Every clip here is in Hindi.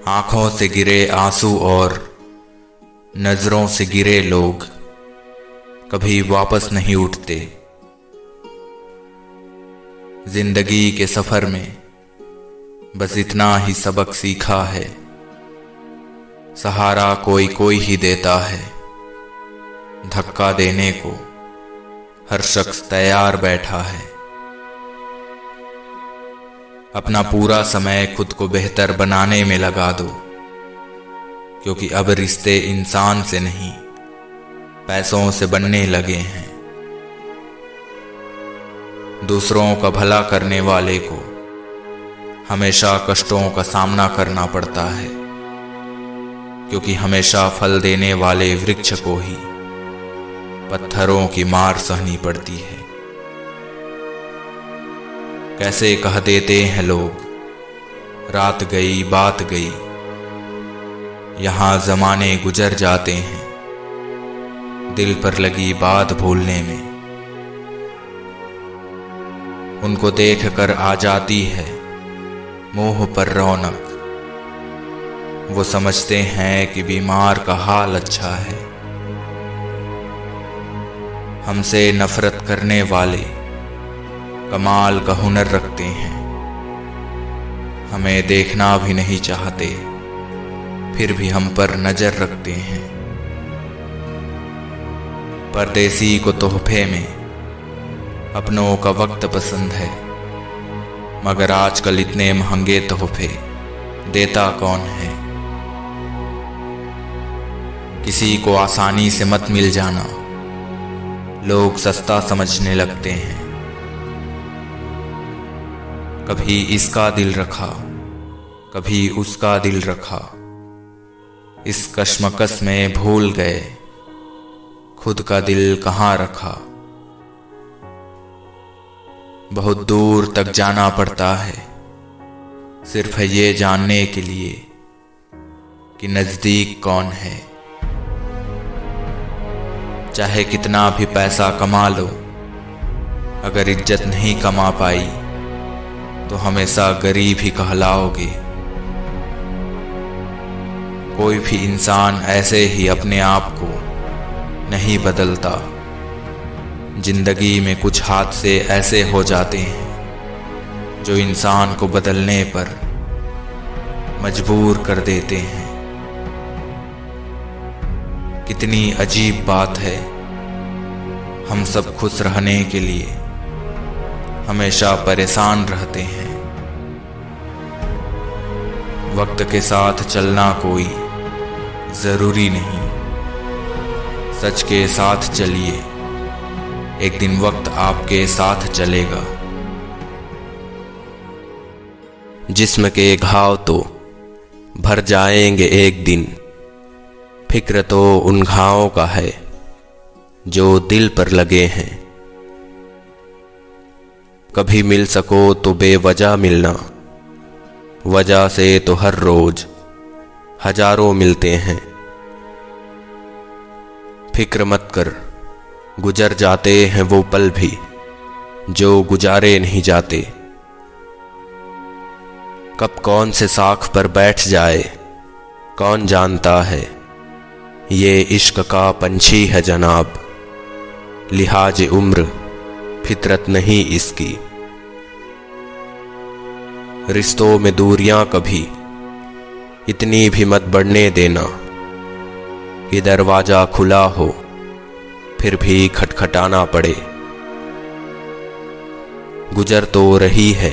आंखों से गिरे आंसू और नजरों से गिरे लोग कभी वापस नहीं उठते। जिंदगी के सफर में बस इतना ही सबक सीखा है, सहारा कोई कोई ही देता है। धक्का देने को हर शख्स तैयार बैठा है। अपना पूरा समय खुद को बेहतर बनाने में लगा दो, क्योंकि अब रिश्ते इंसान से नहीं पैसों से बनने लगे हैं। दूसरों का भला करने वाले को हमेशा कष्टों का सामना करना पड़ता है, क्योंकि हमेशा फल देने वाले वृक्ष को ही पत्थरों की मार सहनी पड़ती है। कैसे कह देते हैं लोग, रात गई बात गई, यहाँ जमाने गुजर जाते हैं दिल पर लगी बात भूलने में। उनको देख कर आ जाती है मुंह पर रौनक, वो समझते हैं कि बीमार का हाल अच्छा है। हमसे नफरत करने वाले कमाल का हुनर रखते हैं, हमें देखना भी नहीं चाहते फिर भी हम पर नजर रखते हैं। परदेसी को तोहफे में अपनों का वक्त पसंद है, मगर आजकल इतने महंगे तोहफे देता कौन है। किसी को आसानी से मत मिल जाना लोग सस्ता समझने लगते हैं। कभी इसका दिल रखा कभी उसका दिल रखा, इस कश्मकश में भूल गए खुद का दिल कहाँ रखा। बहुत दूर तक जाना पड़ता है सिर्फ ये जानने के लिए कि नजदीक कौन है। चाहे कितना भी पैसा कमा लो, अगर इज्जत नहीं कमा पाई तो हमेशा गरीब ही कहलाओगे। कोई भी इंसान ऐसे ही अपने आप को नहीं बदलता। जिंदगी में कुछ हादसे ऐसे हो जाते हैं जो इंसान को बदलने पर मजबूर कर देते हैं। कितनी अजीब बात है, हम सब खुश रहने के लिए हमेशा परेशान रहते हैं। वक्त के साथ चलना कोई जरूरी नहीं, सच के साथ चलिए, एक दिन वक्त आपके साथ चलेगा। जिस्म के घाव तो भर जाएंगे एक दिन, फिक्र तो उन घावों का है जो दिल पर लगे हैं। कभी मिल सको तो बेवजह मिलना, वजह से तो हर रोज हजारों मिलते हैं। फिक्र मत कर, गुजर जाते हैं वो पल भी जो गुजारे नहीं जाते। कब कौन से साख पर बैठ जाए कौन जानता है, ये इश्क का पंछी है जनाब, लिहाज उम्र फितरत नहीं इसकी। रिश्तों में दूरियां कभी इतनी भी मत बढ़ने देना कि दरवाजा खुला हो फिर भी खटखटाना पड़े। गुजर तो रही है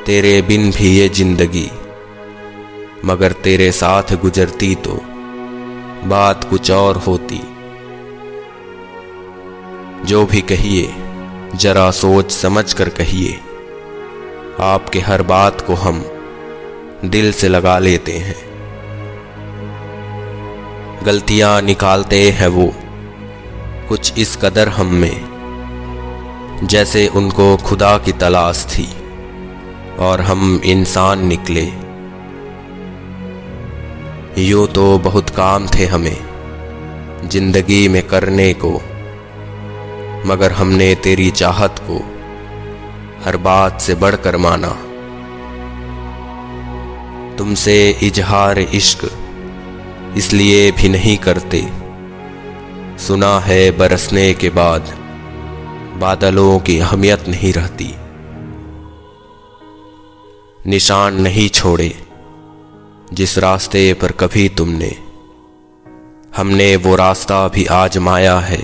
तेरे बिन भी ये जिंदगी, मगर तेरे साथ गुजरती तो बात कुछ और होती। जो भी कहिए जरा सोच समझ कर कहिए, आपके हर बात को हम दिल से लगा लेते हैं। गलतियां निकालते हैं वो कुछ इस कदर हम में, जैसे उनको खुदा की तलाश थी और हम इंसान निकले। यूं तो बहुत काम थे हमें जिंदगी में करने को, मगर हमने तेरी चाहत को हर बात से बढ़कर माना। तुमसे इजहार इश्क इसलिए भी नहीं करते, सुना है बरसने के बाद बादलों की अहमियत नहीं रहती। निशान नहीं छोड़े जिस रास्ते पर कभी तुमने, हमने वो रास्ता भी आजमाया है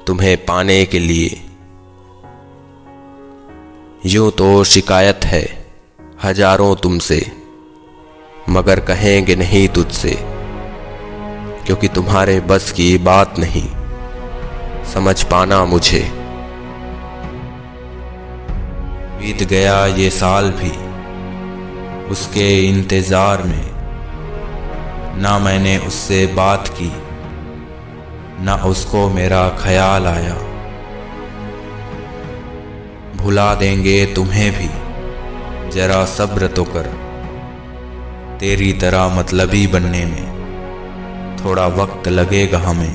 तुम्हें पाने के लिए। यूं तो शिकायत है हजारों तुमसे, मगर कहेंगे नहीं तुझसे, क्योंकि तुम्हारे बस की बात नहीं समझ पाना मुझे। बीत गया ये साल भी उसके इंतजार में, ना मैंने उससे बात की ना उसको मेरा ख्याल आया। भुला देंगे तुम्हें भी, जरा सब्र तो कर, तेरी तरह मतलबी बनने में थोड़ा वक्त लगेगा हमें।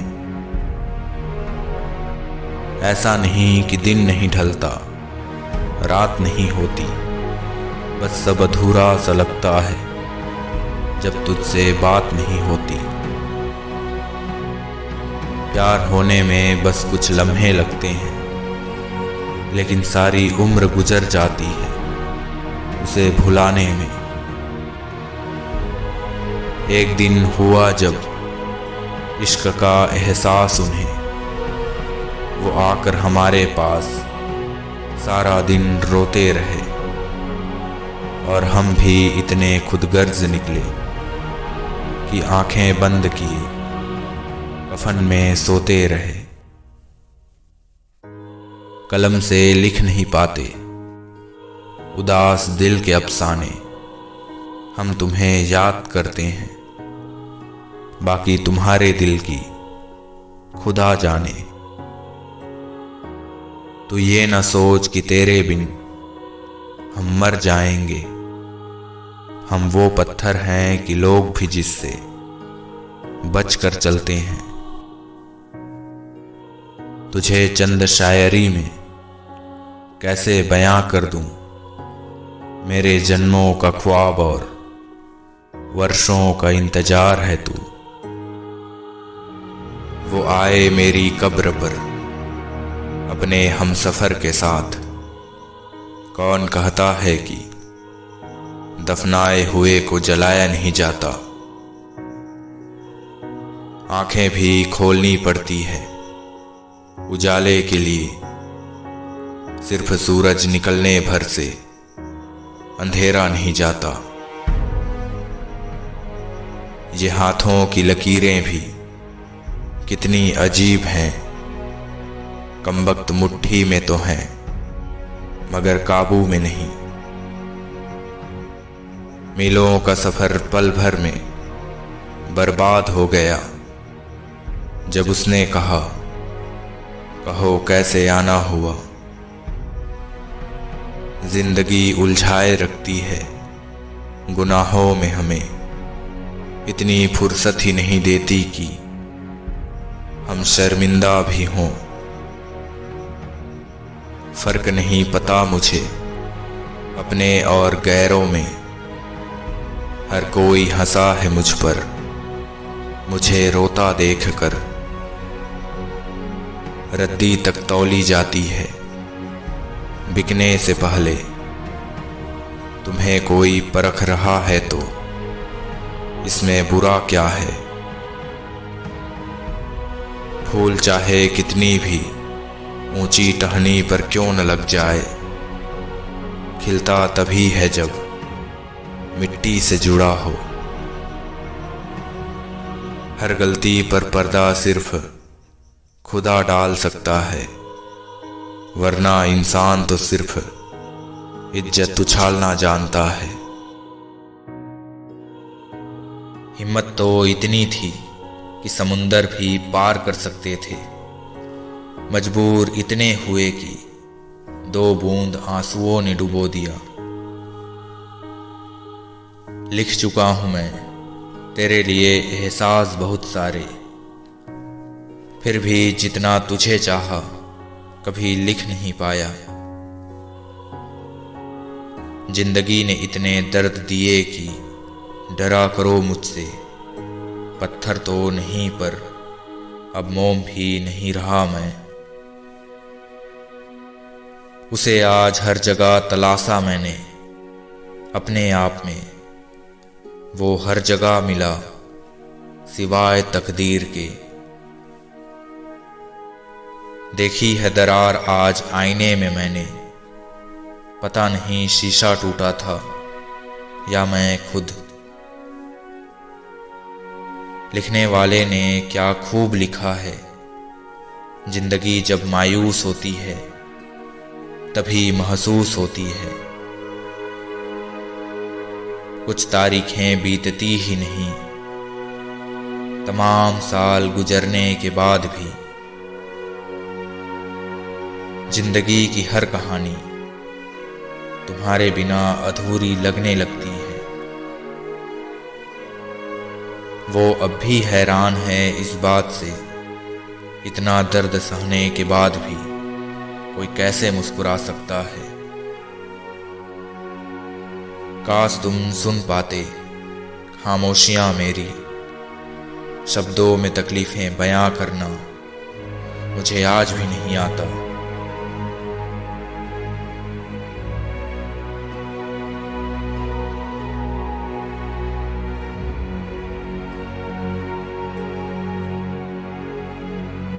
ऐसा नहीं कि दिन नहीं ढलता रात नहीं होती, बस सब अधूरा सा लगता है जब तुझसे बात नहीं होती। प्यार होने में बस कुछ लम्हे लगते हैं, लेकिन सारी उम्र गुजर जाती है उसे भुलाने में। एक दिन हुआ जब इश्क का एहसास उन्हें, वो आकर हमारे पास सारा दिन रोते रहे, और हम भी इतने खुदगर्ज निकले कि आंखें बंद किए कफन में सोते रहे। कलम से लिख नहीं पाते उदास दिल के अफसाने, हम तुम्हें याद करते हैं, बाकी तुम्हारे दिल की खुदा जाने। तू ये न सोच कि तेरे बिन हम मर जाएंगे, हम वो पत्थर हैं कि लोग भी जिससे बच कर चलते हैं। तुझे चंद शायरी में कैसे बयां कर दूं मेरे जन्मों का ख्वाब और वर्षों का इंतजार है तू। वो आए मेरी कब्र पर अपने हमसफर के साथ, कौन कहता है कि दफनाए हुए को जलाया नहीं जाता। आंखें भी खोलनी पड़ती है उजाले के लिए, सिर्फ सूरज निकलने भर से अंधेरा नहीं जाता। ये हाथों की लकीरें भी कितनी अजीब हैं, कमबख्त मुट्ठी में तो हैं मगर काबू में नहीं। मीलों का सफर पल भर में बर्बाद हो गया जब उसने कहा कहो कैसे आना हुआ। जिंदगी उलझाए रखती है गुनाहों में, हमें इतनी फुर्सत ही नहीं देती कि हम शर्मिंदा भी हों। फर्क नहीं पता मुझे अपने और गैरों में, हर कोई हंसा है मुझ पर मुझे रोता देखकर। रद्दी तक तौली जाती है बिकने से पहले, तुम्हें कोई परख रहा है तो इसमें बुरा क्या है। फूल चाहे कितनी भी ऊंची टहनी पर क्यों न लग जाए, खिलता तभी है जब मिट्टी से जुड़ा हो। हर गलती पर पर्दा सिर्फ खुदा डाल सकता है, वरना इंसान तो सिर्फ इज्जत उछालना जानता है। हिम्मत तो इतनी थी कि समुंदर भी पार कर सकते थे, मजबूर इतने हुए कि 2 बूंद आंसुओं ने डुबो दिया। लिख चुका हूं मैं तेरे लिए एहसास बहुत सारे, फिर भी जितना तुझे चाहा कभी लिख नहीं पाया। जिंदगी ने इतने दर्द दिए कि डरा करो मुझसे। पत्थर तो नहीं पर अब मोम भी नहीं रहा मैं। उसे आज हर जगह तलाशा मैंने अपने आप में, वो हर जगह मिला सिवाय तकदीर के। देखी है दरार आज आईने में मैंने, पता नहीं शीशा टूटा था या मैं खुद। लिखने वाले ने क्या खूब लिखा है, जिंदगी जब मायूस होती है तभी महसूस होती है। कुछ तारीखें बीतती ही नहीं, तमाम साल गुजरने के बाद भी। जिंदगी की हर कहानी तुम्हारे बिना अधूरी लगने लगती है। वो अब भी हैरान है इस बात से, इतना दर्द सहने के बाद भी कोई कैसे मुस्कुरा सकता है। काश तुम सुन पाते खामोशियां मेरी, शब्दों में तकलीफें बयां करना मुझे आज भी नहीं आता।